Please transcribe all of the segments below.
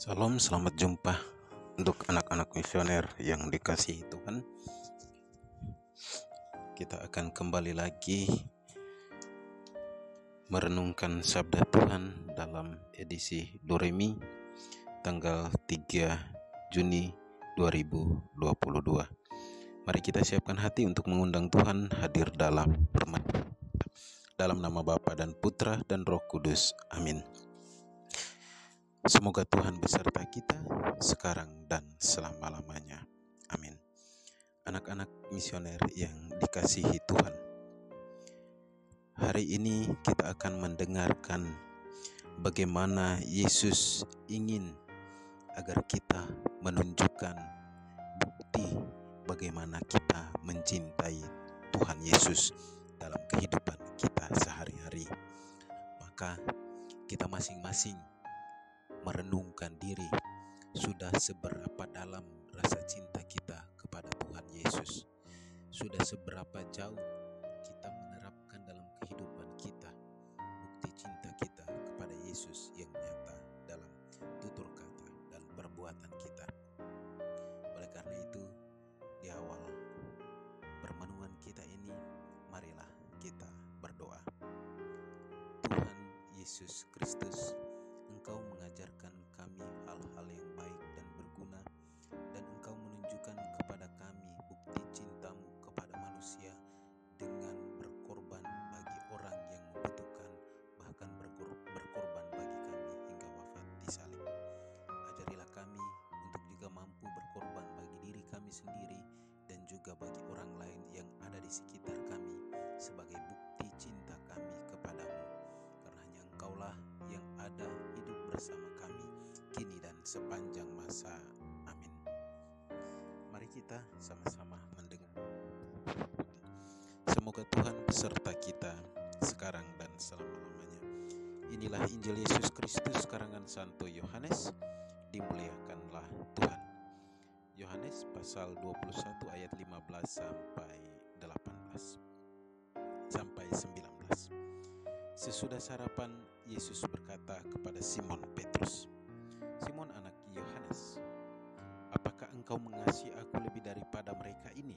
Salam, selamat jumpa untuk anak-anak misioner yang dikasihi Tuhan. Kita akan kembali lagi merenungkan sabda Tuhan dalam edisi Doremi tanggal 3 Juni 2022. Mari kita siapkan hati untuk mengundang Tuhan hadir dalam pertemuan. Dalam nama Bapa dan Putra dan Roh Kudus. Amin. Semoga Tuhan beserta kita sekarang dan selama-lamanya. Amin. Anak-anak misioner yang dikasihi Tuhan, hari ini kita akan mendengarkan bagaimana Yesus ingin agar kita menunjukkan bukti bagaimana kita mencintai Tuhan Yesus dalam kehidupan kita sehari-hari. Maka kita masing-masing merenungkan diri, sudah seberapa dalam rasa cinta kita kepada Tuhan Yesus, sudah seberapa jauh kita menerapkan dalam kehidupan kita bukti cinta kita kepada Yesus yang nyata dalam tutur kata dan perbuatan kita. Oleh karena itu, di awal permenungan kita ini, marilah kita berdoa. Tuhan Yesus Kristus, Engkau mengajarkan kami hal-hal yang baik dan berguna, dan Engkau menunjukkan kepada kami bukti cinta-Mu kepada manusia dengan berkorban bagi orang yang membutuhkan, bahkan berkorban bagi kami hingga wafat di salib. Ajarilah kami untuk juga mampu berkorban bagi diri kami sendiri dan juga bagi orang lain yang ada di sekitar kami sebagai bukti cinta kami kepadamu, karena hanya Engkaulah yang ada hidup bersama kami kini dan sepanjang masa. Amin. Mari kita sama-sama mendengar. Semoga Tuhan beserta kita sekarang dan selama-lamanya. Inilah Injil Yesus Kristus karangan Santo Yohanes. Dimuliakanlah Tuhan. Yohanes pasal 21 ayat 15 sampai 18 sampai 19. Sesudah sarapan, Yesus berkata kepada Simon Petrus, "Simon anak Yohanes, apakah engkau mengasihi aku lebih daripada mereka ini?"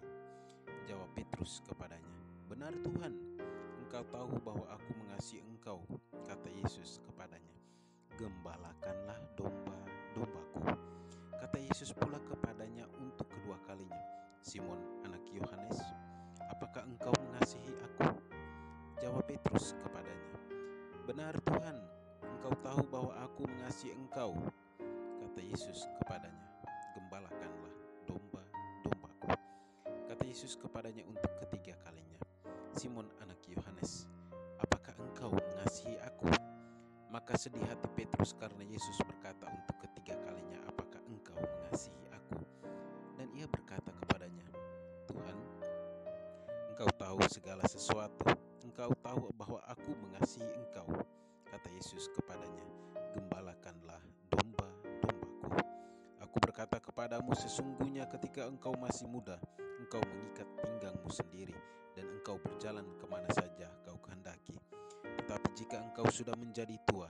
Jawab Petrus kepadanya, "Benar Tuhan, Engkau tahu bahwa aku mengasihi Engkau." Kata Yesus kepadanya, "Gembalakanlah domba-dombaku." Kata Yesus pula kepadanya untuk kedua kalinya, "Simon anak Yohanes, apakah engkau mengasihi aku?" Jawab Petrus kepadanya, "Benar Tuhan, Engkau tahu bahwa aku mengasihi Engkau." Kata Yesus kepadanya, "Gembalakanlah domba-dombaku." Kata Yesus kepadanya untuk ketiga kalinya, "Simon anak Yohanes, apakah engkau mengasihi aku?" Maka sedih hati Petrus karena Yesus berkata untuk ketiga kalinya, "Apakah engkau mengasihi aku?" Dan ia berkata kepadanya, "Tuhan, Engkau tahu segala sesuatu. Engkau tahu bahwa aku mengasihi Engkau." Kata Yesus kepadanya, "Gembalakanlah domba-dombaku. Aku berkata kepadamu, sesungguhnya ketika engkau masih muda, engkau mengikat pinggangmu sendiri, dan engkau berjalan kemana saja kau kehendaki. Tetapi jika engkau sudah menjadi tua,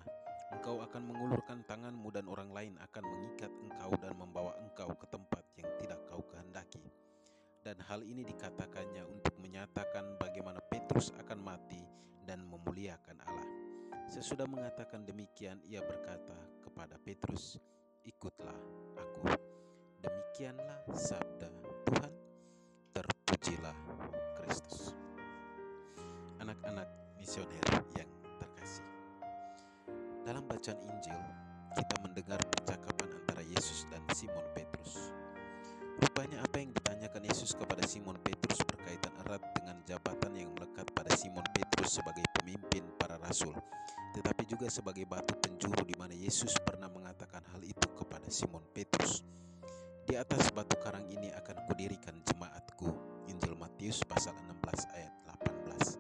engkau akan mengulurkan tanganmu dan orang lain akan mengikat engkau dan membawa engkau ke tempat yang tidak kau kehendaki." Dan hal ini dikatakannya untuk menyatakan bagaimana Petrus akan mati dan memuliakan Allah. Sesudah mengatakan demikian, ia berkata kepada Petrus, "Ikutlah aku." Demikianlah sabda Tuhan. Terpujilah Kristus. Anak-anak misioner yang terkasih, dalam bacaan Injil kita mendengar percakapan antara Yesus dan Simon Petrus. Rupanya apa yang ditanyakan Yesus kepada Simon Petrus berkaitan erat dengan jabatan yang melekat pada Simon Petrus sebagai pemimpin para rasul, tetapi juga sebagai batu penjuru di mana Yesus pernah mengatakan hal itu kepada Simon Petrus. "Di atas batu karang ini akan kudirikan jemaatku." Injil Matius pasal 16 ayat 18.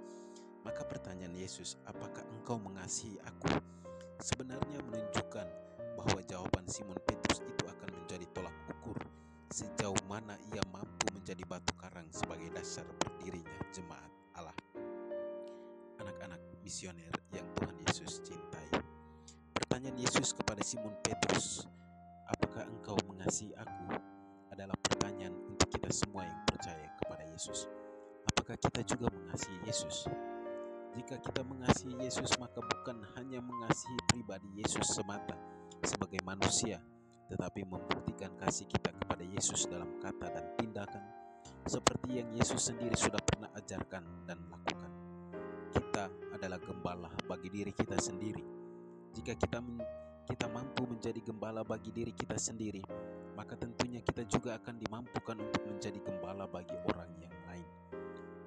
Maka pertanyaan Yesus, "Apakah engkau mengasihi aku?" sebenarnya menunjukkan bahwa jawaban Simon Petrus itu akan menjadi tolak ukur sejauh mana ia mampu menjadi batu karang sebagai dasar berdirinya jemaat Allah. Anak-anak misioner yang Tuhan Yesus cintai, pertanyaan Yesus kepada Simon Petrus mengasihi aku adalah pertanyaan untuk kita semua yang percaya kepada Yesus. Apakah kita juga mengasihi Yesus? Jika kita mengasihi Yesus, maka bukan hanya mengasihi pribadi Yesus semata sebagai manusia, tetapi membuktikan kasih kita kepada Yesus dalam kata dan tindakan, seperti yang Yesus sendiri sudah pernah ajarkan dan lakukan. Kita adalah gembala bagi diri kita sendiri. Jika kita mampu menjadi gembala bagi diri kita sendiri, maka tentunya kita juga akan dimampukan untuk menjadi gembala bagi orang yang lain.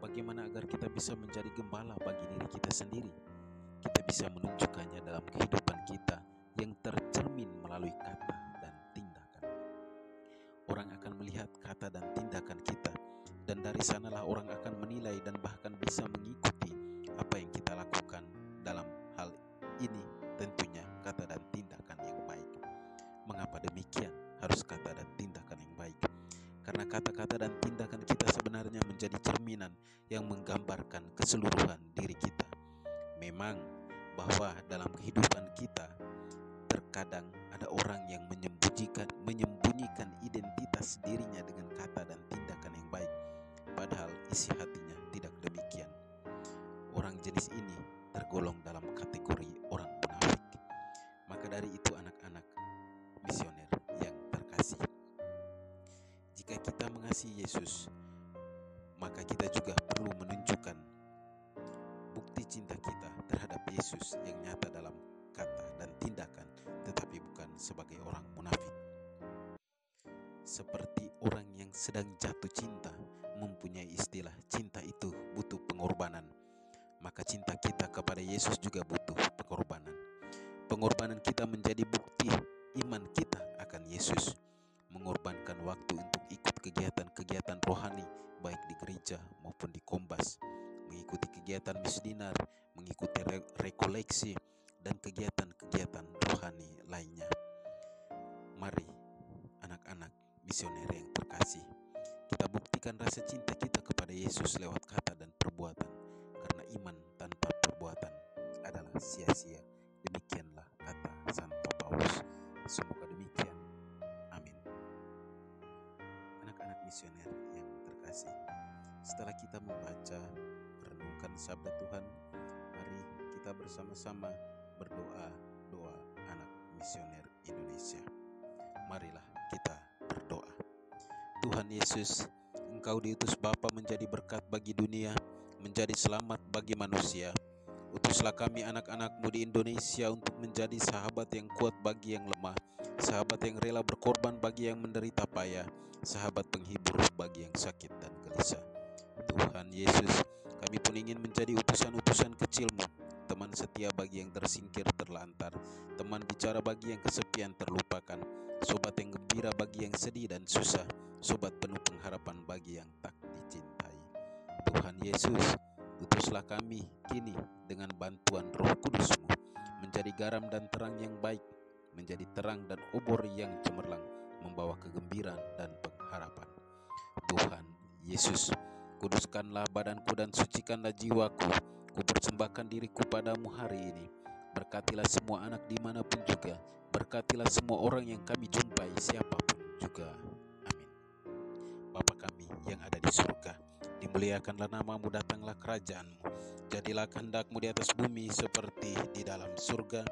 Bagaimana agar kita bisa menjadi gembala bagi diri kita sendiri? Kita bisa menunjukkannya dalam kehidupan kita yang tercermin melalui kata dan tindakan. Orang akan melihat kata dan tindakan kita, dan dari sanalah orang akan menilai dan bahkan bisa mengikuti apa yang kita lakukan dalam hal ini, tentunya kata dan tindakan yang baik. Mengapa demikian? Harus kata dan tindakan yang baik. Karena kata-kata dan tindakan kita sebenarnya menjadi cerminan yang menggambarkan keseluruhan diri kita. Memang bahwa dalam kehidupan kita terkadang ada orang yang menyembunyikan identitas dirinya dengan kata dan tindakan yang baik, padahal isi hatinya tidak demikian. Orang jenis ini tergolong dalam kategori orang munafik. Maka dari itu anak-anak misioner yang terkasih, jika kita mengasihi Yesus, maka kita juga perlu menunjukkan bukti cinta kita terhadap Yesus yang nyata dalam kata dan tindakan, tetapi bukan sebagai orang munafik. Seperti orang yang sedang jatuh cinta mempunyai istilah cinta itu butuh pengorbanan, maka cinta kita kepada Yesus juga butuh pengorbanan. Pengorbanan kita menjadi bukti iman kita akan Yesus. Mengorbankan waktu untuk ikut kegiatan-kegiatan rohani, baik di gereja maupun di Kombas, mengikuti kegiatan misdinar, mengikuti rekoleksi, dan kegiatan-kegiatan rohani lainnya. Mari anak-anak misioner yang terkasih, kita buktikan rasa cinta kita kepada Yesus lewat kata dan perbuatan, karena iman tanpa perbuatan adalah sia-sia. Demikianlah kata Santo Paulus. Semoga demikian. Amin. Anak-anak misioner yang terkasih, setelah kita membaca, merenungkan sabda Tuhan, mari kita bersama-sama berdoa doa anak misioner Indonesia. Marilah kita berdoa. Tuhan Yesus, Engkau diutus Bapa menjadi berkat bagi dunia, menjadi selamat bagi manusia. Utuslah kami anak-anak-Mu di Indonesia untuk menjadi sahabat yang kuat bagi yang lemah, sahabat yang rela berkorban bagi yang menderita payah, sahabat penghibur bagi yang sakit dan gelisah. Tuhan Yesus, kami pun ingin menjadi utusan-utusan kecil-Mu, teman setia bagi yang tersingkir terlantar, teman bicara bagi yang kesepian terlupakan, sobat yang gembira bagi yang sedih dan susah, sobat penuh pengharapan bagi yang tak dicintai. Tuhan Yesus, utuslah kami kini dengan bantuan Roh Kudus-Mu menjadi garam dan terang yang baik, menjadi terang dan obor yang cemerlang, membawa kegembiraan dan pengharapan. Tuhan Yesus, kuduskanlah badanku dan sucikanlah jiwaku. Ku persembahkan diriku padamu hari ini. Berkatilah semua anak dimanapun juga. Berkatilah semua orang yang kami jumpai, siapapun juga. Amin. Bapa kami yang ada di surga, dimuliakanlah namamu, datanglah kerajaan-Mu. Jadilah kehendak-Mu di atas bumi seperti di dalam surga.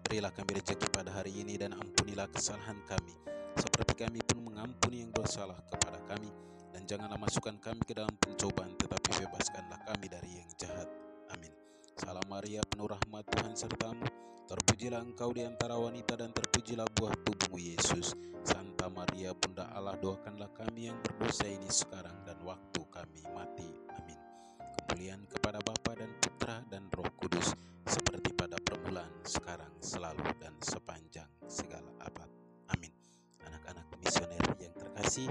Berilah kami rezeki pada hari ini dan ampunilah kesalahan kami, seperti kami pun mengampuni yang bersalah kepada kami. Dan janganlah masukkan kami ke dalam pencobaan, tetapi bebaskanlah kami dari yang jahat. Amin. Salam Maria, penuh rahmat, Tuhan sertamu. Terpujilah engkau di antara wanita dan terpujilah buah tubuhmu Yesus. Santa Maria, Bunda Allah, doakanlah kami yang berdosa ini sekarang dan waktu kami mati. Amin. Kemuliaan kepada Bapa dan Putra dan Roh Kudus, seperti pada permulaan, sekarang, selalu, dan sepanjang segala abad. Amin. Anak-anak misioner yang terkasih,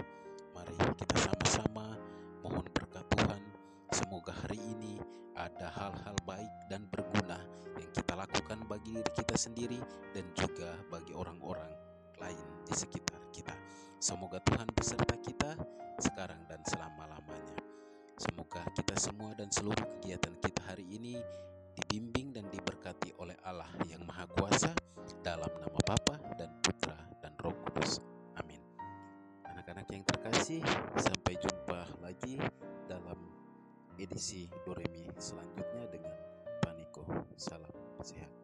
mari kita sama-sama mohon berkat Tuhan. Semoga hari ini ada hal-hal baik dan berguna yang kita lakukan bagi diri kita sendiri dan juga bagi orang-orang lain di sekitar kita. Semoga Tuhan beserta kita sekarang dan selama-lamanya. Semoga kita semua dan seluruh kegiatan kita hari ini dibimbing dan diberkati oleh Allah yang Maha Kuasa, dalam nama Bapa dan Putra dan Roh Kudus. Amin. Anak-anak yang terkasih, sampai jumpa lagi dalam edisi Doremi selanjutnya dengan Paniko. Salam sehat.